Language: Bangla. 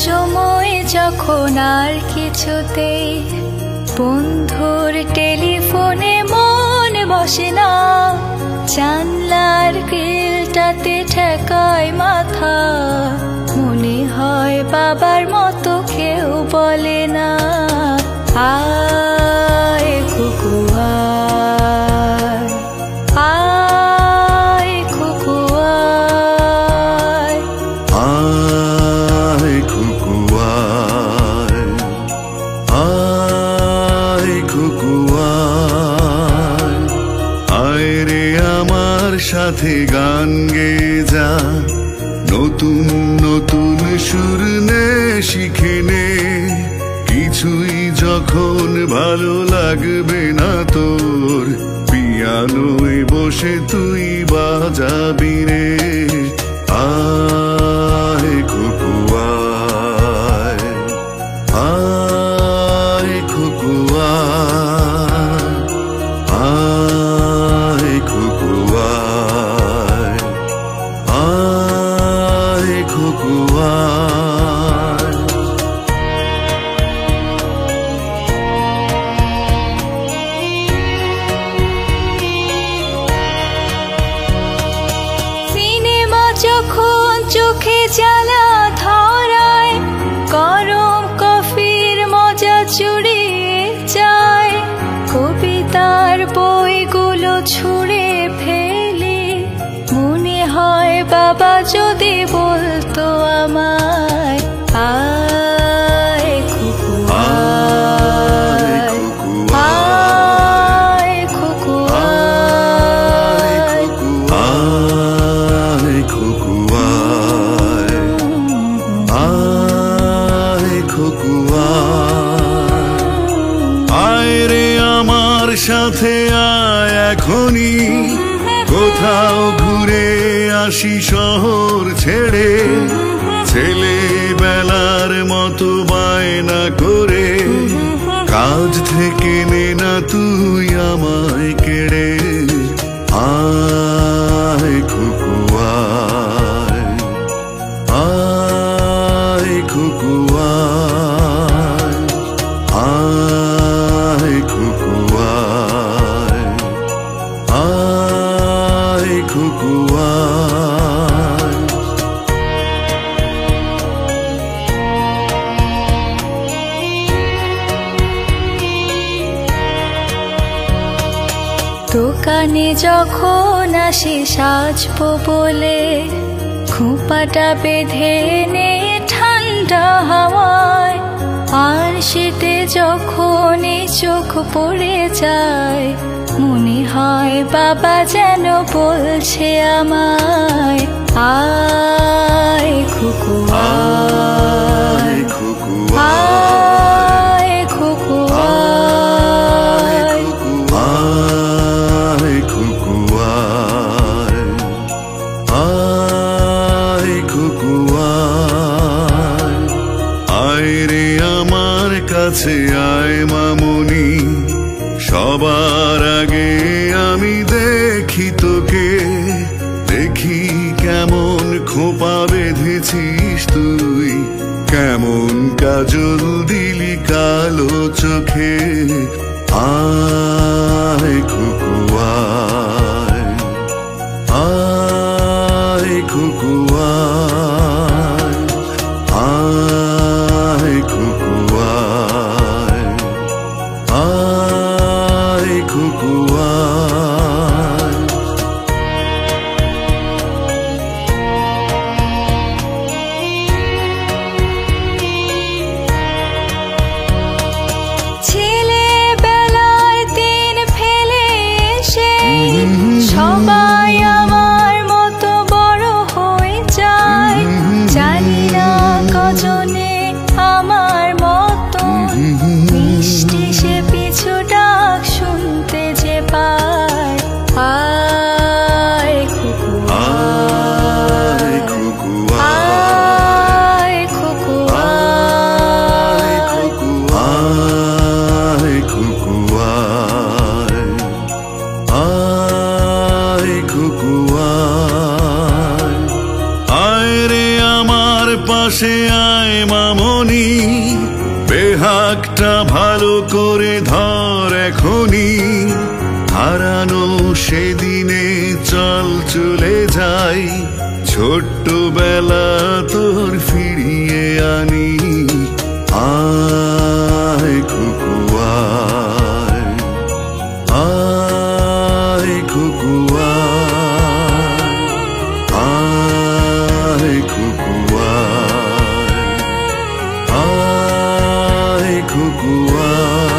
সময় যখন আর কিছুতেই বন্ধুর টেলিফোনে মন বসে না, জানলার গ্রিলটাতে ঠেকায় মাথা, মনে হয় বাবার মতো কেউ বলে না, আয় কুকু আয়, আয় কুকু আয়, আয় কুকু আয়, আয় কুকু আয়, আয় রে আমার সাথে গান গেয়ে যা, নতুন নতুন সুর নে শিখে নে, কিছুই যখন ভালো লাগবে না তোর, পিয়ানোয় বসে তুই বাজাবি রে, আয় কুকু আয়, আয় কুকু আয়, আয় কুকু আয়, আয় কুকু আয়। যখন চোখে জ্বালা ধরায়, গরম কফির মজা চুরিয়ে যায়, কবিতার বইগুলো ছুঁড়ে ফেলে, মনে হয় বাবা যদি বলতো আমায়, আয় কুকু আয়, আয় কুকু আয়, আয় কুকু আয়, আয় কুকু আয়, আয় রে আমার সাথে আয় এখনই, কোথাও ঘুরে আসি শহর ছেড়ে, ছেলেবেলার মতো বায়না করে, কাজ থেকে নে না তুই আমায় কেড়ে, আয় কুকু আয়, আয় কুকু আয়, আয় কুকু আয়, আয় কুকু আয়। দোকানে যখন আসি সাজবো বলে, খোঁপাটা বেঁধে নে ঠান্ডা হাওয়ায়, আর শীতে যখন চোখ পড়ে যায়, মনে হয় বাবা যেন বলছে আমায়, আয় কুকু আয়, আয় কুকু আয়, আয় কুকু আয়, আয় কুকু আয়, আয় রে আমার কাছে আয় মামুনি, সবার আগে আমি দেখি তোকে, দেখি কেমন খোঁপা বেঁধেছিস তুই, কেমন কাজল দিলি কালো চোখে, আয় কুকু আয়, আয় কুকু আয়, আয় কুকু আয়, আয় কুকু আয়। হাতটা ভালো করে ধর এখনই, হারানো সেদিনে চল চলে যাই, ছোট্টবেলা তোর ফিরিয়ে আনি। আয় খুকু আয়, আয় খুকু আয়, আয় খুকু আয়, আয় খুকু আয়।